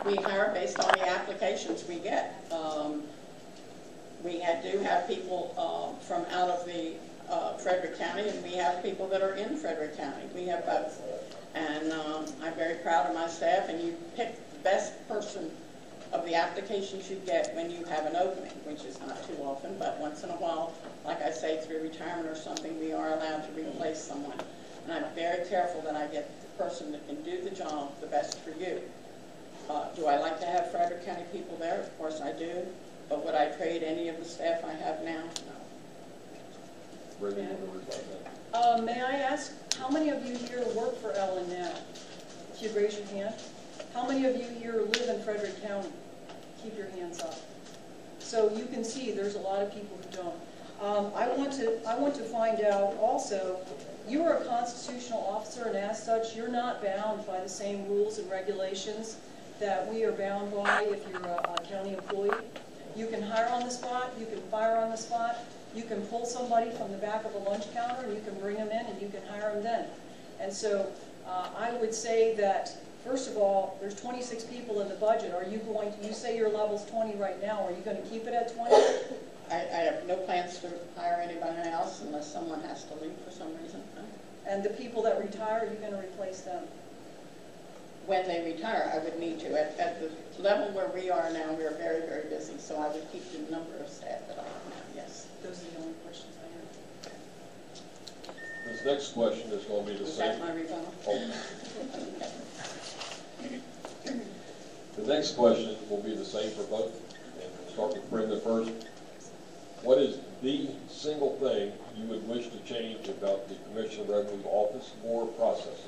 We hire based on the applications we get. We do have people from out of the Frederick County, and we have people that are in Frederick County. We have both. And I'm very proud of my staff, and you pick the best person of the applications you get when you have an opening, which is not too often, but once in a while, like I say, through retirement or something, we are allowed to replace someone. And I'm very careful that I get the person that can do the job the best for you. Do I like to have Frederick County people there? Of course I do. But would I trade any of the staff I have now? No. Brenda, may I ask, how many of you here work for Ellen now? If you'd raise your hand. How many of you here live in Frederick County? Keep your hands up. So you can see there's a lot of people who don't. I want to find out also, you are a constitutional officer, and as such, you're not bound by the same rules and regulations that we are bound by if you're a county employee. You can hire on the spot, you can fire on the spot, you can pull somebody from the back of a lunch counter and you can bring them in and you can hire them then. And so I would say that, first of all, there's 26 people in the budget. Are you going to, you say your level's 20 right now, are you going to keep it at 20? I have no plans to hire anybody else unless someone has to leave for some reason. And the people that retire, are you going to replace them? When they retire, I would need to. At the level where we are now, we are very, very busy, so I would keep the number of staff that I have now, yes. Those are the only questions I have. This next question is going to be the same. Is that my rebuttal? Oh. The next question will be the same for both. And we'll start with Brenda first. What is the single thing you would wish to change about the Commissioner of Revenue Office or processes?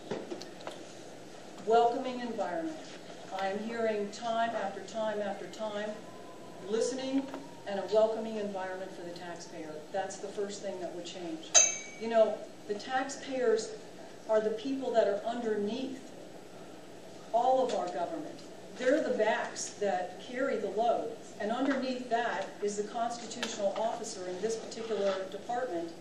Welcoming environment. I'm hearing time after time after time, listening and a welcoming environment for the taxpayer. That's the first thing that would change. You know, the taxpayers are the people that are underneath all of our government. They're the backs that carry the load. And underneath that is the constitutional officer in this particular department.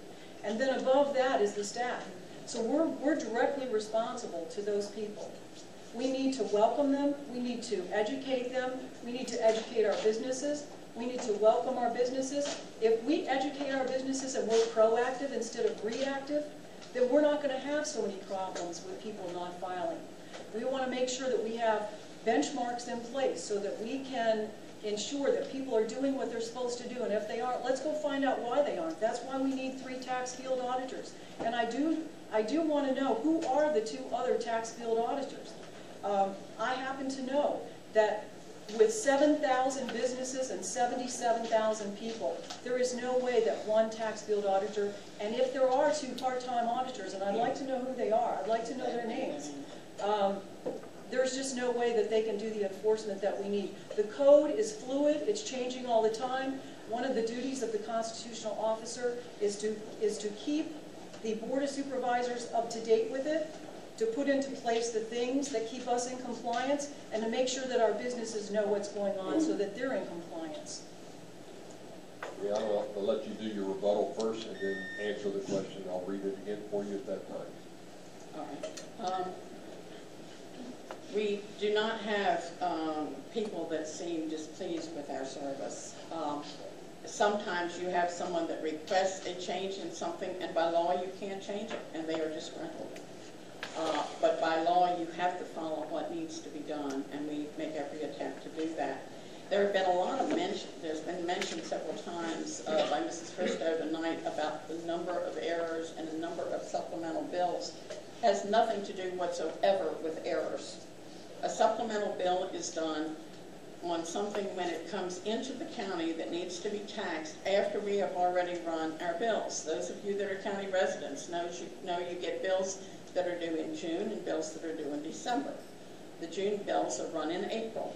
And then above that is the staff. So we're directly responsible to those people. We need to welcome them. We need to educate them. We need to educate our businesses. We need to welcome our businesses. If we educate our businesses and we're proactive instead of reactive, then we're not going to have so many problems with people not filing. We want to make sure that we have benchmarks in place so that we can ensure that people are doing what they're supposed to do, and if they aren't, let's go find out why they aren't. That's why we need 3 tax field auditors. And I do want to know who are the 2 other tax field auditors. I happen to know that with 7,000 businesses and 77,000 people, there is no way that 1 tax field auditor, and if there are 2 part-time auditors, and I'd like to know who they are, I'd like to know their names, there's just no way that they can do the enforcement that we need. The code is fluid, it's changing all the time. One of the duties of the constitutional officer is to keep the Board of Supervisors up to date with it, to put into place the things that keep us in compliance, and to make sure that our businesses know what's going on so that they're in compliance. Yeah, I'll let you do your rebuttal first and then answer the question. I'll read it again for you at that time. All right. We do not have people that seem displeased with our service. Sometimes you have someone that requests a change in something, and by law you can't change it, and they are disgruntled. But by law you have to follow what needs to be done, and we make every attempt to do that. There have been a lot of there's been mentioned several times by Mrs. Fristoe tonight about the number of errors and the number of supplemental bills. It has nothing to do whatsoever with errors. A supplemental bill is done on something when it comes into the county that needs to be taxed after we have already run our bills. Those of you that are county residents know you get bills that are due in June and bills that are due in December. The June bills are run in April.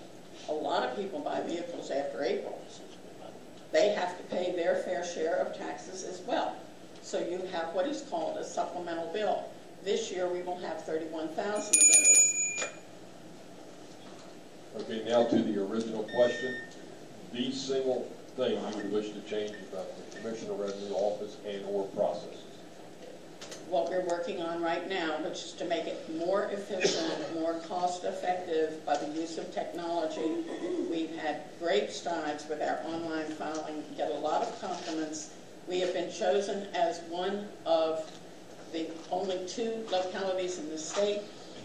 A lot of people buy vehicles after April. They have to pay their fair share of taxes as well. So you have what is called a supplemental bill. This year we will have 31,000 of those. Okay, now to the original question. The single thing you would wish to change about the Commissioner of Revenue Office and or processes? what we're working on right now, which is to make it more efficient, more cost-effective by the use of technology. We've had great strides with our online filing, get a lot of compliments. We have been chosen as one of the only 2 localities in the state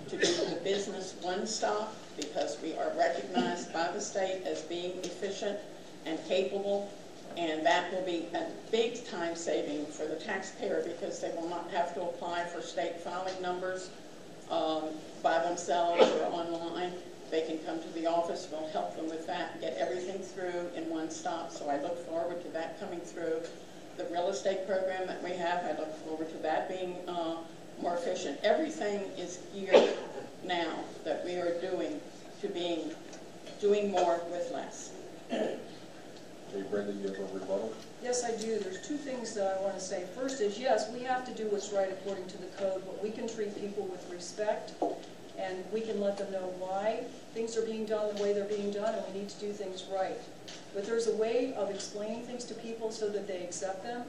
to do the business one-stop, because we are recognized by the state as being efficient and capable, and that will be a big time saving for the taxpayer, because they will not have to apply for state filing numbers by themselves or online. They can come to the office, we'll help them with that, get everything through in one stop. So I look forward to that coming through. The real estate program that we have, I look forward to that being more efficient. Everything is geared now that we are doing to doing more with less. Hey, Brenda, you have a rebuttal? Yes, I do. There's 2 things that I want to say. First is, yes, we have to do what's right according to the code, but we can treat people with respect, and we can let them know why things are being done the way they're being done, and we need to do things right. But there's a way of explaining things to people so that they accept them,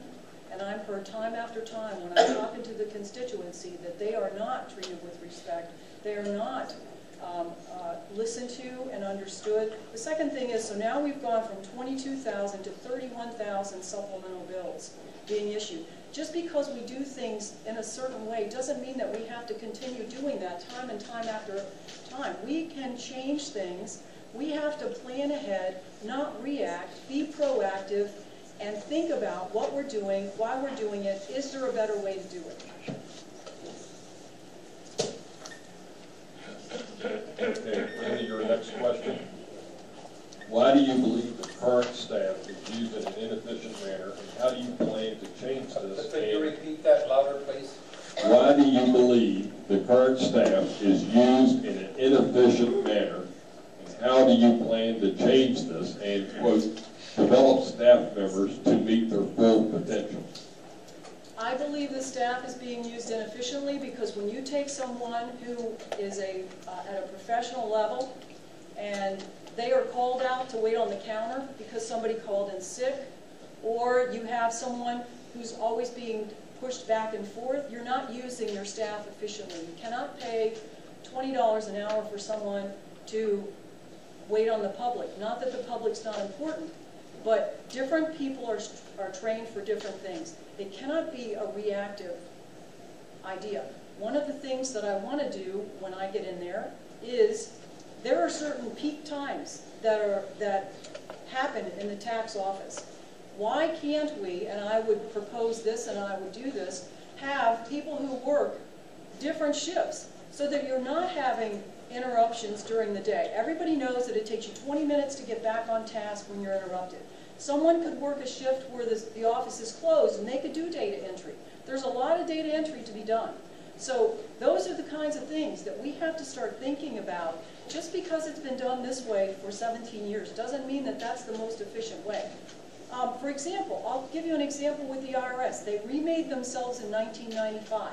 and I've heard time after time when I'm talking to the constituency that they are not treated with respect. They are not listened to and understood. The second thing is, so now we've gone from 22,000 to 31,000 supplemental bills being issued. Just because we do things in a certain way doesn't mean that we have to continue doing that time and time after time. We can change things. We have to plan ahead, not react, be proactive, and think about what we're doing, why we're doing it. Is there a better way to do it? Okay, Brenda, your next question. Why do you believe the current staff is used in an inefficient manner, and how do you plan to change this? Could you repeat that louder, please? Why do you believe the current staff is used in an inefficient manner, and how do you plan to change this and, quote, develop staff members to meet their full potential? I believe the staff is being used inefficiently because when you take someone who is at a professional level and they are called out to wait on the counter because somebody called in sick, or you have someone who's always being pushed back and forth, you're not using your staff efficiently. You cannot pay $20 an hour for someone to wait on the public. Not that the public's not important, but different people are trained for different things. It cannot be a reactive idea. One of the things that I want to do when I get in there is there are certain peak times that happen in the tax office. Why can't we, and I would propose this and I would do this, have people who work different shifts so that you're not having interruptions during the day. Everybody knows that it takes you 20 minutes to get back on task when you're interrupted. Someone could work a shift where the office is closed and they could do data entry. There's a lot of data entry to be done. So those are the kinds of things that we have to start thinking about. Just because it's been done this way for 17 years doesn't mean that that's the most efficient way. For example, I'll give you an example with the IRS. They remade themselves in 1995.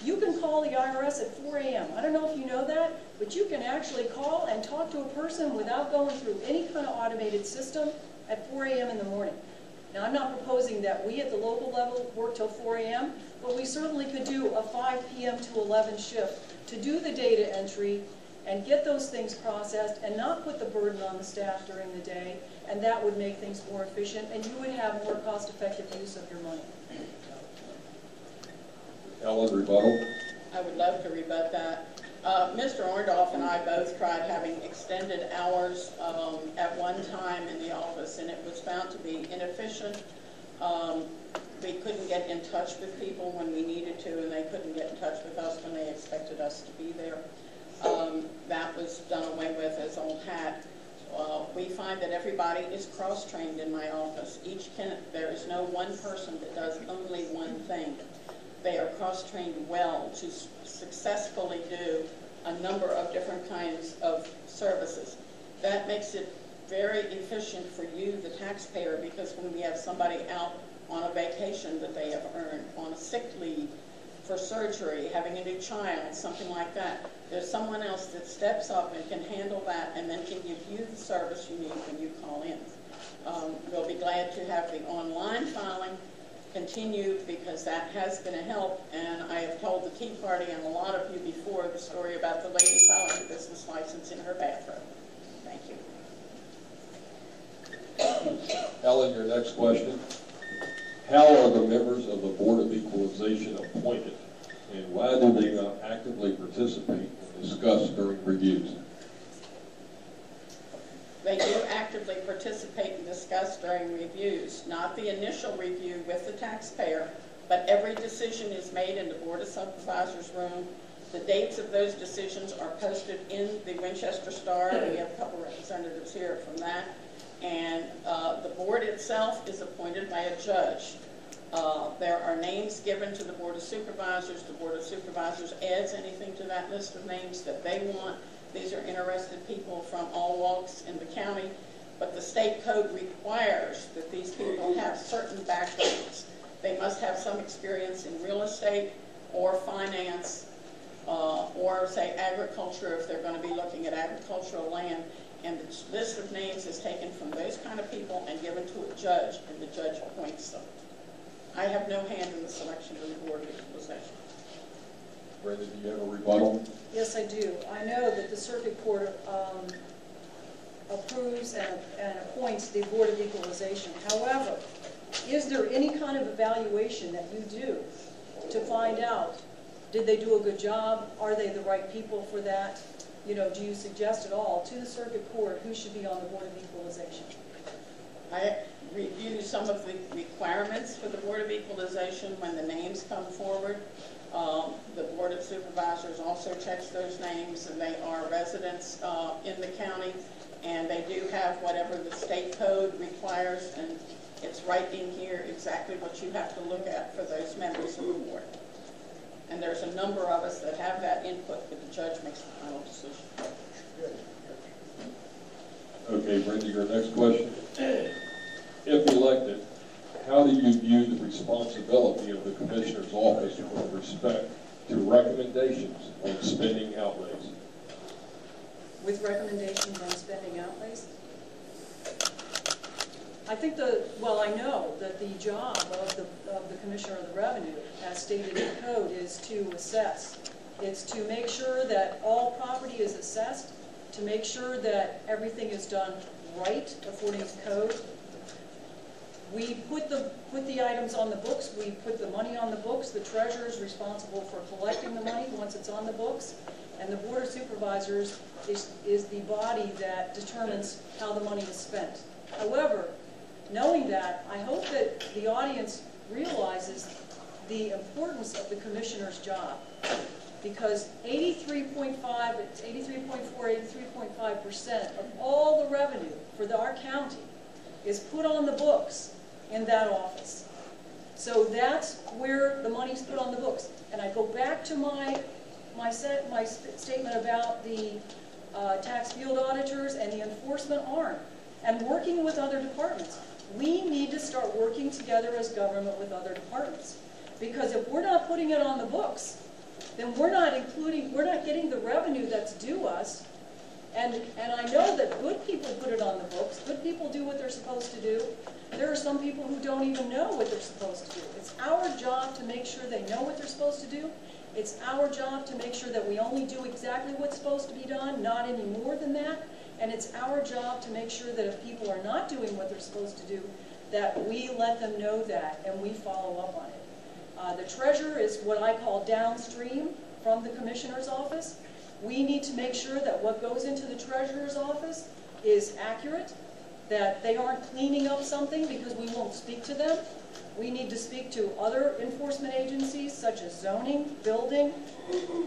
You can call the IRS at 4 a.m. I don't know if you know that, but you can actually call and talk to a person without going through any kind of automated system at 4 a.m. in the morning. Now, I'm not proposing that we at the local level work till 4 a.m., but we certainly could do a 5 p.m. to 11 shift to do the data entry and get those things processed and not put the burden on the staff during the day, and that would make things more efficient, and you would have more cost-effective use of your money. Ellen, rebuttal. I would love to rebut that. Mr. Orndorff and I both tried having extended hours at one time in the office, and it was found to be inefficient. We couldn't get in touch with people when we needed to, and they couldn't get in touch with us when they expected us to be there. That was done away with as old hat. We find that everybody is cross-trained in my office. There is no one person that does only one thing. They are cross-trained well to successfully do a number of different kinds of services. That makes it very efficient for you, the taxpayer, because when we have somebody out on a vacation that they have earned, on a sick leave, for surgery, having a new child, something like that, there's someone else that steps up and can handle that and then can give you the service you need when you call in. We'll be glad to have the online filing continued, because that has been a help. And I have told the Tea Party and a lot of you before the story about the lady filing a business license in her bathroom. Thank you. Ellen, your next question. How are the members of the Board of Equalization appointed, and why do they not actively participate and discuss during reviews? They do actively participate and discuss during reviews, not the initial review with the taxpayer, but every decision is made in the Board of Supervisors room. The dates of those decisions are posted in the Winchester Star. We have a couple representatives here from that. And the board itself is appointed by a judge. There are names given to the Board of Supervisors. The Board of Supervisors adds anything to that list of names that they want. These are interested people from all walks in the county, but the state code requires that these people have certain backgrounds. They must have some experience in real estate or finance or, say, agriculture if they're going to be looking at agricultural land. And the list of names is taken from those kind of people and given to a judge, and the judge appoints them. I have no hand in the selection of the Board of Equalization. Brenda, do you have a rebuttal? Yes, I do. I know that the Circuit Court approves and appoints the Board of Equalization. However, is there any kind of evaluation that you do to find out, did they do a good job? Are they the right people for that? You know, do you suggest at all to the Circuit Court who should be on the Board of Equalization? I review some of the requirements for the Board of Equalization when the names come forward. The Board of Supervisors also checks those names, and they are residents in the county, and they do have whatever the state code requires, and it's right in here exactly what you have to look at for those members of the board. And there's a number of us that have that input, but the judge makes the final decision. Okay, Brenda, your next question. If elected, how do you view the responsibility of the Commissioner's office with respect to recommendations on spending outlays? With recommendations on spending outlays? I think I know that the job of the Commissioner of the Revenue, as stated in the code, is to assess. It's to make sure that all property is assessed, to make sure that everything is done right according to code. We put the items on the books, we put the money on the books, the treasurer is responsible for collecting the money once it's on the books, and the Board of Supervisors is the body that determines how the money is spent. However, knowing that, I hope that the audience realizes the importance of the Commissioner's job, because 83.5% of all the revenue for our county is put on the books in that office. So that's where the money's put on the books. And I go back to my statement about the tax field auditors and the enforcement arm and working with other departments. We need to start working together as government with other departments. Because if we're not putting it on the books, then we're not getting the revenue that's due us. And I know that good people put it on the books. Good people do what they're supposed to do. There are some people who don't even know what they're supposed to do. It's our job to make sure they know what they're supposed to do. It's our job to make sure that we only do exactly what's supposed to be done, not any more than that. And it's our job to make sure that if people are not doing what they're supposed to do, that we let them know that and we follow up on it. The treasurer is what I call downstream from the Commissioner's office. We need to make sure that what goes into the treasurer's office is accurate, that they aren't cleaning up something because we won't speak to them. We need to speak to other enforcement agencies such as zoning, building.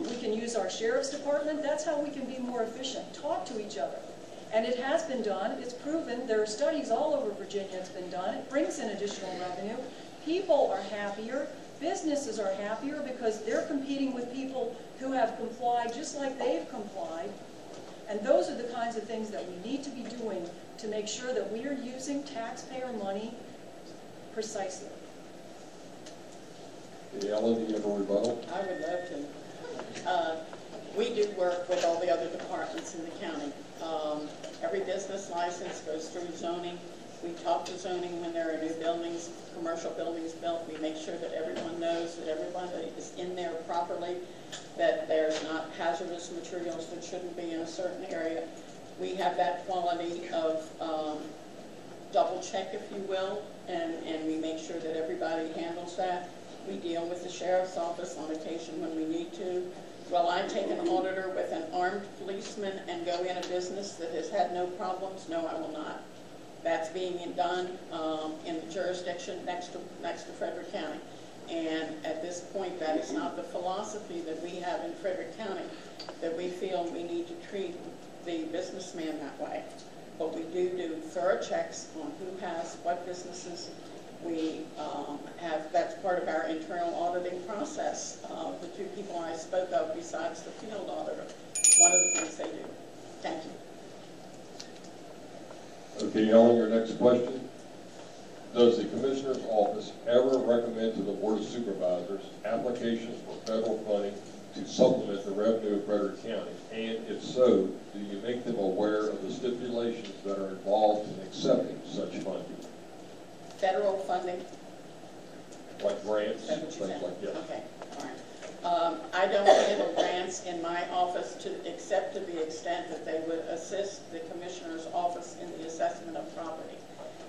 We can use our sheriff's department. That's how we can be more efficient. Talk to each other. And it has been done. It's proven. There are studies all over Virginia. It's been done. It brings in additional revenue. People are happier. Businesses are happier because they're competing with people who have complied just like they've complied. And those are the kinds of things that we need to be doing to make sure that we are using taxpayer money precisely. Okay, Ellen, do you have a rebuttal? I would love to. We do work with all the other departments in the county. Every business license goes through zoning. We talk to zoning when there are new buildings, commercial buildings built. We make sure that everyone knows that everybody is in there properly, that there's not hazardous materials that shouldn't be in a certain area. We have that quality of double check, if you will, and we make sure that everybody handles that. We deal with the sheriff's office on occasion when we need to. Will I take an auditor with an armed policeman and go in a business that has had no problems? No, I will not. That's being done in the jurisdiction next to Frederick County. And at this point, that is not the philosophy that we have in Frederick County, that we feel we need to treat the businessman that way. But we do thorough checks on who has what businesses. We that's part of our internal auditing process. The two people I spoke of besides the field auditor, one of the things they do. Thank you. Okay, Ellen, your next question. Does the Commissioner's Office ever recommend to the Board of Supervisors applications for federal funding to supplement the revenue of Frederick County? And if so, do you make them aware of the stipulations that are involved in accepting such funding? Federal funding? Like grants, Is that what you things said? like that. Okay, all right. I don't handle grants in my office except to the extent that they would assist the Commissioner's Office in the assessment of property.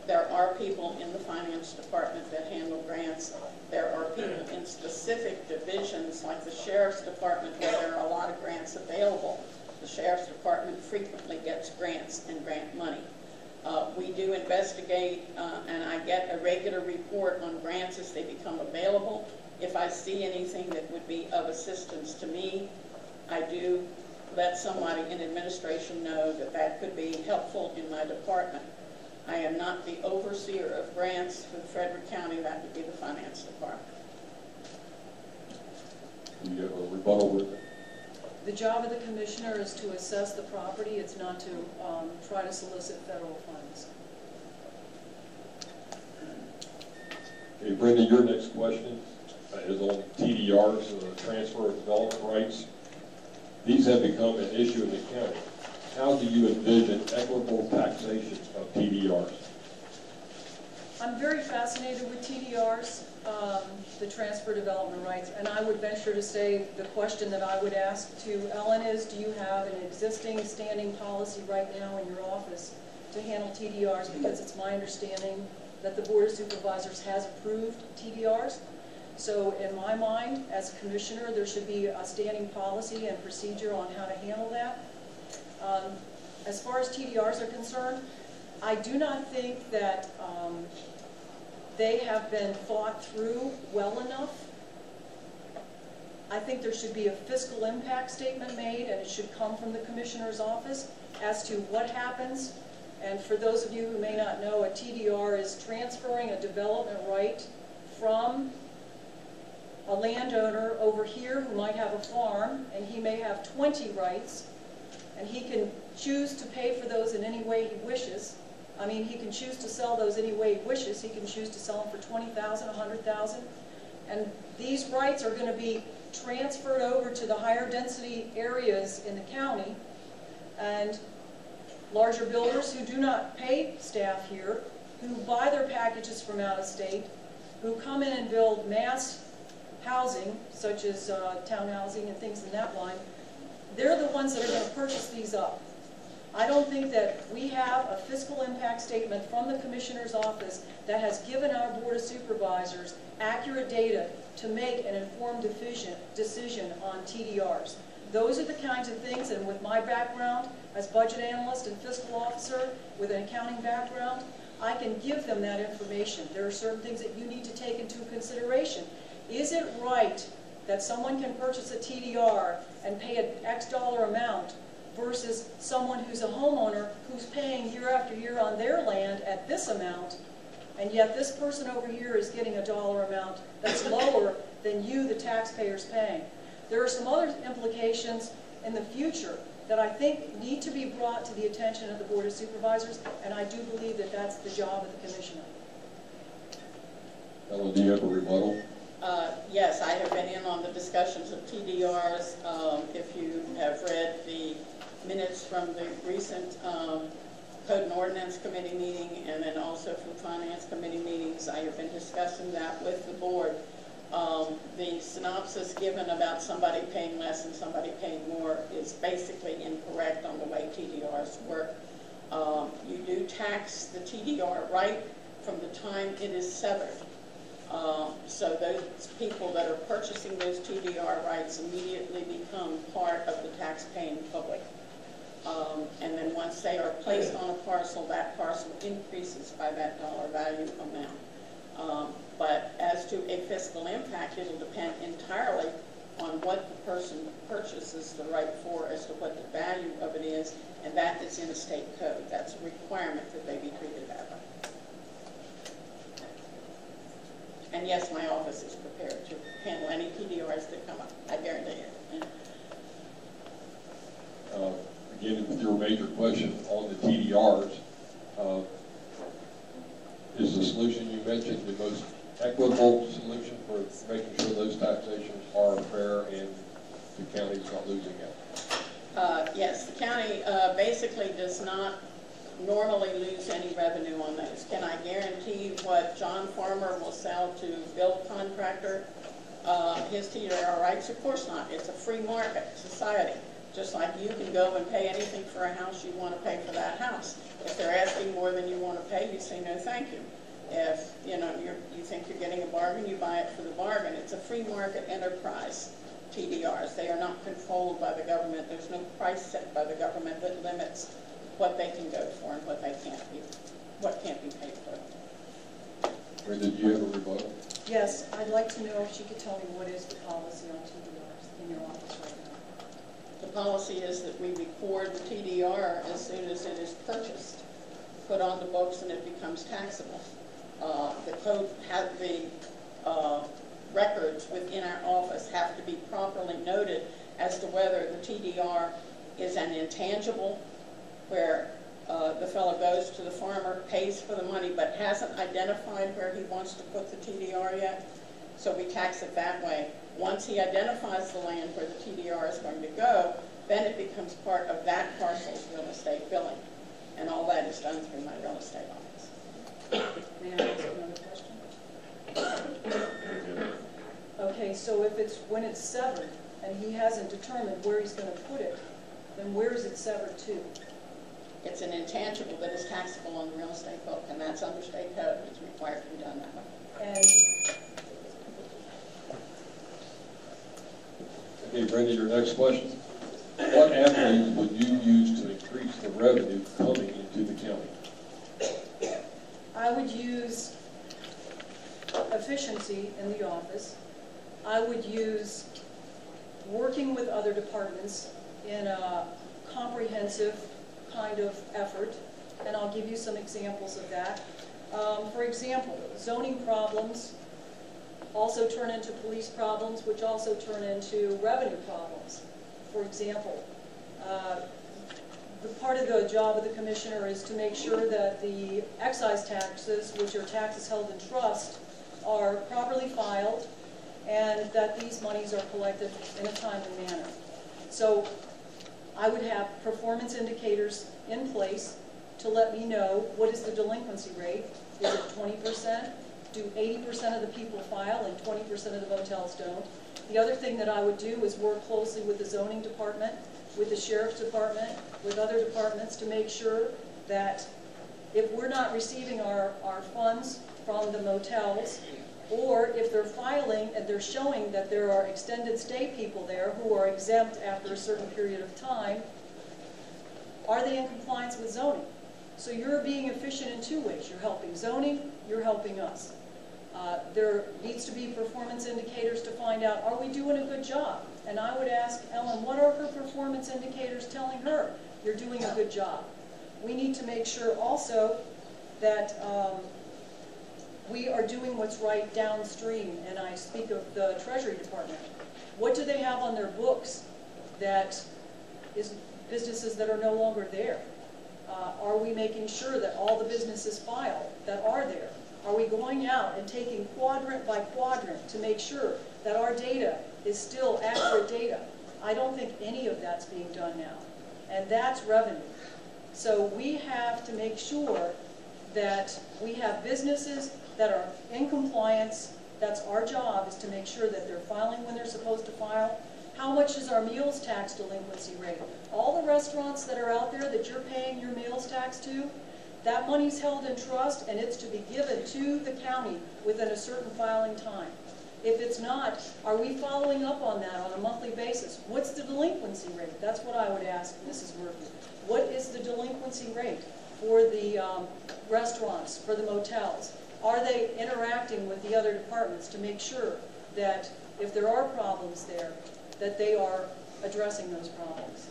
There are people in the Finance Department that handle grants. There are people in specific divisions like the Sheriff's Department where there are a lot of grants available. The Sheriff's Department frequently gets grants and grant money. We do investigate, and I get a regular report on grants as they become available. If I see anything that would be of assistance to me, I do let somebody in administration know that that could be helpful in my department. I am not the overseer of grants for Frederick County. That would be the Finance Department. Do you have a rebuttal with it? The job of the commissioner is to assess the property. It's not to try to solicit federal funds. Okay, Brenda, your next question is on TDRs, transfer of development rights. These have become an issue in the county. How do you envision equitable taxation of TDRs? I'm very fascinated with TDRs, the transfer development rights, and I would venture to say the question that I would ask to Ellen is, do you have an existing standing policy right now in your office to handle TDRs? Because it's my understanding that the Board of Supervisors has approved TDRs. So in my mind, as commissioner, there should be a standing policy and procedure on how to handle that. As far as TDRs are concerned, I do not think that they have been thought through well enough. I think there should be a fiscal impact statement made, and it should come from the Commissioner's office as to what happens. And for those of you who may not know, a TDR is transferring a development right from a landowner over here who might have a farm, and he may have 20 rights, and he can choose to pay for those in any way he wishes. I mean, he can choose to sell those any way he wishes. He can choose to sell them for $20,000, $100,000. And these rights are going to be transferred over to the higher density areas in the county. And larger builders who do not pay staff here, who buy their packages from out of state, who come in and build mass housing, such as town housing and things in that line, they're the ones that are going to purchase these up. I don't think that we have a fiscal impact statement from the Commissioner's office that has given our Board of Supervisors accurate data to make an informed decision on TDRs. Those are the kinds of things, and with my background as budget analyst and fiscal officer with an accounting background, I can give them that information. There are certain things that you need to take into consideration. Is it right that someone can purchase a TDR and pay an X dollar amount versus someone who's a homeowner who's paying year after year on their land at this amount, and yet this person over here is getting a dollar amount that's lower than you, the taxpayers, paying? There are some other implications in the future that I think need to be brought to the attention of the Board of Supervisors, and I do believe that that's the job of the Commissioner. Ellen, do you have a rebuttal? Yes, I have been in on the discussions of TDRs. If you have read the minutes from the recent Code and Ordinance Committee meeting, and then also from Finance Committee meetings. I have been discussing that with the board. The synopsis given about somebody paying less and somebody paying more is basically incorrect on the way TDRs work. You do tax the TDR right from the time it is severed. So those people that are purchasing those TDR rights immediately become part of the tax-paying public. And then once they are placed on a parcel, that parcel increases by that dollar value amount. But as to a fiscal impact, it'll depend entirely on what the person purchases the right for as to what the value of it is, and that is in a state code. That's a requirement that they be treated that way. And yes, my office is prepared to handle any TDRs that come up. I guarantee it. Again, with your major question on the TDRs, is the solution you mentioned the most equitable solution for making sure those taxations are fair and the county's not losing out? Yes, the county basically does not normally lose any revenue on those. Can I guarantee what John Farmer will sell to build contractor his TDR rights? Of course not. It's a free market society. Just like you can go and pay anything for a house you want to pay for that house. If they're asking more than you want to pay, you say no thank you. If you think you're getting a bargain, you buy it for the bargain. It's a free market enterprise, TDRs. They are not controlled by the government. There's no price set by the government that limits what they can go for and what can't be paid for. Brenda, do you have a rebuttal? Yes, I'd like to know if she could tell me what is the policy on TDRs in your office right now. The policy is that we record the TDR as soon as it is purchased, put on the books, and it becomes taxable. The code has the records within our office have to be properly noted as to whether the TDR is an intangible, where the fellow goes to the farmer, pays for the money, but hasn't identified where he wants to put the TDR yet. So we tax it that way. Once he identifies the land where the TDR is going to go, then it becomes part of that parcel's real estate billing. And all that is done through my real estate office. May I ask another question? Okay, so if when it's severed and he hasn't determined where he's going to put it, then where is it severed to? It's an intangible that is taxable on the real estate book, and that's under state code. It's required to be done that way. And Okay, Brenda, your next question. What avenues would you use to increase the revenue coming into the county? I would use efficiency in the office. I would use working with other departments in a comprehensive kind of effort, and I'll give you some examples of that. For example, zoning problems also turn into police problems, which also turn into revenue problems. For example, the part of the job of the commissioner is to make sure that the excise taxes, which are taxes held in trust, are properly filed and that these monies are collected in a timely manner. So I would have performance indicators in place to let me know what is the delinquency rate. Is it 20%? Do 80% of the people file and 20% of the motels don't? The other thing that I would do is work closely with the zoning department, with the sheriff's department, with other departments to make sure that if we're not receiving our funds from the motels, or if they're filing and they're showing that there are extended stay people there who are exempt after a certain period of time, are they in compliance with zoning? So you're being efficient in two ways. You're helping zoning, you're helping us. There needs to be performance indicators to find out, are we doing a good job? And I would ask Ellen, what are her performance indicators telling her? You're doing a good job. We need to make sure also that we are doing what's right downstream, and I speak of the Treasury Department. What do they have on their books that is businesses that are no longer there? Are we making sure that all the businesses filed that are there? Are we going out and taking quadrant by quadrant to make sure that our data is still accurate data? I don't think any of that's being done now. And that's revenue. So we have to make sure that we have businesses that are in compliance. That's our job, is to make sure that they're filing when they're supposed to file. How much is our meals tax delinquency rate? All the restaurants that are out there that you're paying your meals tax to, that money's held in trust and it's to be given to the county within a certain filing time. If it's not, are we following up on that on a monthly basis? What's the delinquency rate? That's what I would ask Mrs. Murphy. What is the delinquency rate for the restaurants, for the motels? Are they interacting with the other departments to make sure that if there are problems there, that they are addressing those problems?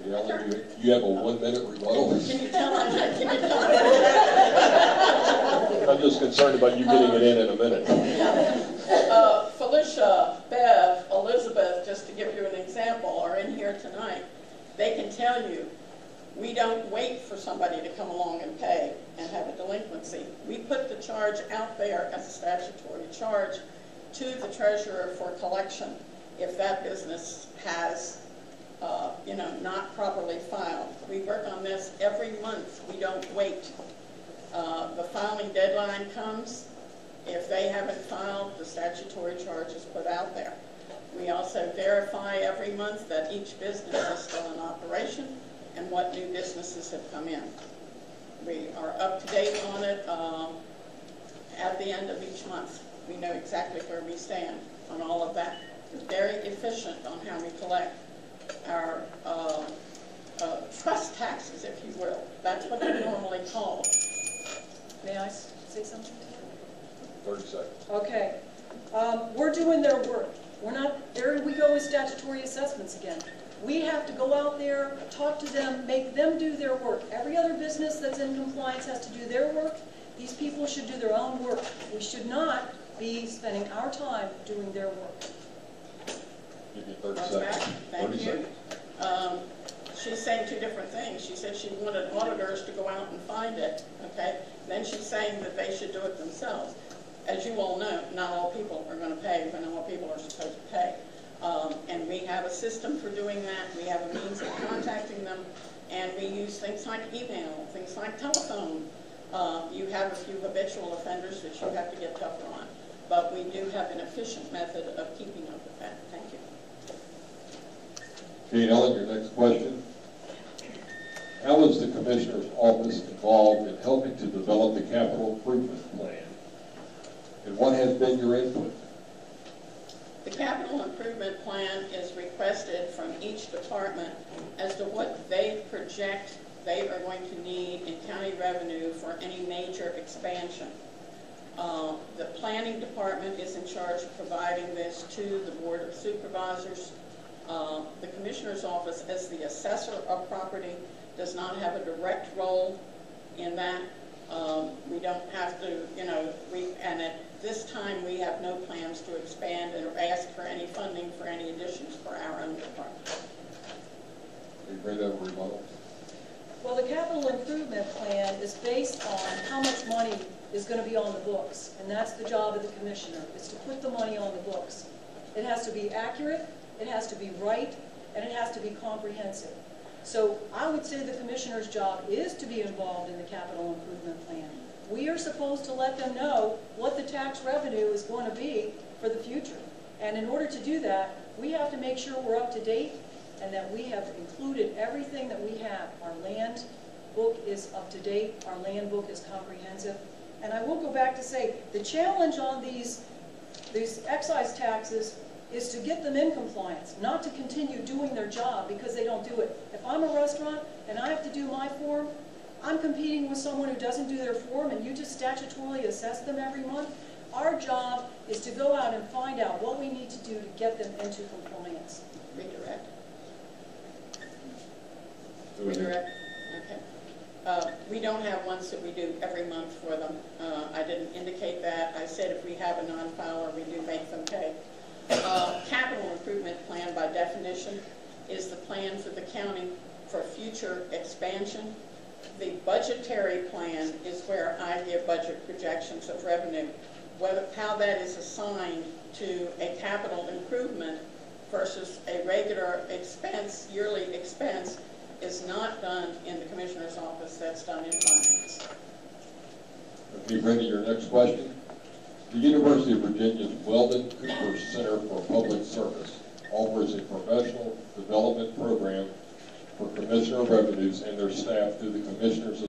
Ellen, you have a 1-minute rebuttal. Can you tell us? I'm just concerned about you getting it in a minute. Felicia, Bev, Elizabeth, just to give you an example, are in here tonight. They can tell you, we don't wait for somebody to come along and pay and have a delinquency. We put the charge out there as a statutory charge to the treasurer for collection if that business has, not properly filed. We work on this every month. We don't wait. The filing deadline comes. If they haven't filed, the statutory charge is put out there. We also verify every month that each business is still in operation and what new businesses have come in. We are up to date on it at the end of each month. We know exactly where we stand on all of that. We're very efficient on how we collect our trust taxes, if you will. That's what they're normally called. May I say something to you? 30 seconds. Okay. We're doing their work. We're not, there we go with statutory assessments again. We have to go out there, talk to them, make them do their work. Every other business that's in compliance has to do their work. These people should do their own work. We should not be spending our time doing their work. Give you 30 What's seconds. that? Thank you. She's saying two different things. She said she wanted auditors to go out and find it, okay? Then she's saying that they should do it themselves. As you all know, not all people are going to pay when all people are supposed to pay. And we have a system for doing that. We have a means of contacting them. And we use things like email, things like telephone. You have a few habitual offenders that you have to get tougher on. But we do have an efficient method of keeping up with that. Thank you. Okay, Ellen, your next question. How is the Commissioner's Office involved in helping to develop the capital improvement plan? And what has been your input? The capital improvement plan is requested from each department as to what they project they are going to need in county revenue for any major expansion. The planning department is in charge of providing this to the Board of Supervisors. The Commissioner's Office, as the assessor of property, does not have a direct role in that. We don't have to, and at this time we have no plans to expand or ask for any funding for any additions for our own department. Can you bring that rebuttal? Well, the capital improvement plan is based on how much money is going to be on the books, and that's the job of the Commissioner, is to put the money on the books. It has to be accurate, it has to be right, and it has to be comprehensive. So I would say the Commissioner's job is to be involved in the capital improvement plan. We are supposed to let them know what the tax revenue is going to be for the future. And in order to do that, we have to make sure we're up to date and that we have included everything that we have. Our land book is up to date, our land book is comprehensive. And I will go back to say, the challenge on these excise taxes is to get them in compliance, not to continue doing their job because they don't do it. If I'm a restaurant and I have to do my form, I'm competing with someone who doesn't do their form and you just statutorily assess them every month. Our job is to go out and find out what we need to do to get them into compliance. Redirect. Redirect. Okay. We don't have ones that we do every month for them. I didn't indicate that. I said if we have a non-filer, we do make them pay. Capital improvement plan, by definition, is the plan for the county for future expansion. The budgetary plan is where I give budget projections of revenue. How that is assigned to a capital improvement versus a regular expense, yearly expense, is not done in the commissioner's office, that's done in finance. Okay, Brenda, your next question. The University of Virginia's Weldon Cooper Center for Public Service offers a professional development program for Commissioner Revenues and their staff through the Commissioners